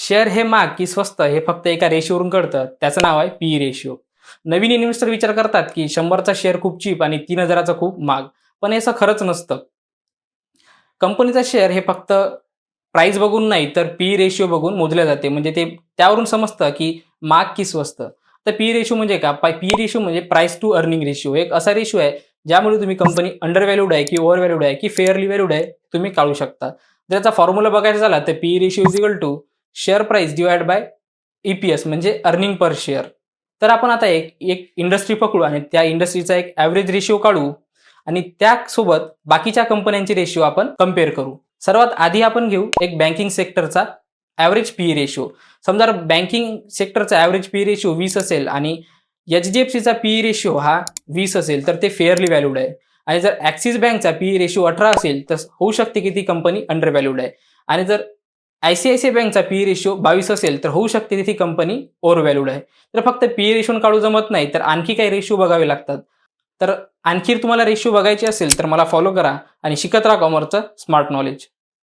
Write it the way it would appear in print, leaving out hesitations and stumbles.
Share हे महाग की स्वस्त हे फक्त एका रेशिओवरून कळतं. त्याचं नाव आहे पीई रेशिओ. नवीन इन्व्हेस्टर विचार करतात की 100चा शेअर खूप चीप आणि 3000चा खूप महाग. पण हे असं खरंच नसतं. कंपनीचा शेअर हे फक्त प्राइस बघून नाही तर पीई रेशिओ बघून मोजले जाते. म्हणजे ते त्यावरून समजतं की महाग की स्वस्त. तर पीई रेशिओ म्हणजे का? पीई रेशिओ म्हणजे प्राइस टू अर्निंग रेशिओ. एक असा रेशिओ आहे ज्यामुळे तुम्ही कंपनी अंडर व्हॅल्यूड आहे की ओव्हर व्हॅल्यूड आहे की फेअरली व्हॅल्यूड आहे तुम्ही काढू शकता. जर त्याचा फॉर्म्युला बघायचा झाला तर PE ratio is equal to share price divide by EPS म्हणजे अर्निंग पर शेअर. तर आपण आता एक एक इंडस्ट्री पकडू आणि त्या इंडस्ट्रीचा एक ॲव्हरेज रेशिओ काढू आणि त्यासोबत बाकीच्या कंपन्यांचे रेशिओ आपण कम्पेअर करू. सर्वात आधी आपण घेऊ एक बँकिंग सेक्टरचा ॲव्हरेज पीई रेशिओ. समजा बँकिंग सेक्टरचा ॲव्हरेज पीई रेशिओ 20 असेल आणि एचडीएफसीचा पीई रेशिओ हा 20 असेल तर ते फेअरली व्हॅल्यूड आहे. आणि जर ॲक्सिस बँकचा पीई रेशिओ 18 असेल तर होऊ शकते की ती कंपनी अंडर व्हॅल्यूड आहे. आणि जर आयसीआयसीआय बँकचा पीई रेशिओ 22 असेल तर होऊ शकते की ती कंपनी ओव्हर व्हॅल्यूड आहे. तर फक्त पीई रेशिओ काढू जमत नाही तर आणखी काही रेशिओ बघावे लागतात. तर आणखी तुम्हाला रेशिओ बघायची असेल तर मला फॉलो करा आणि शिकत राहा कॉमर्सचं स्मार्ट नॉलेज.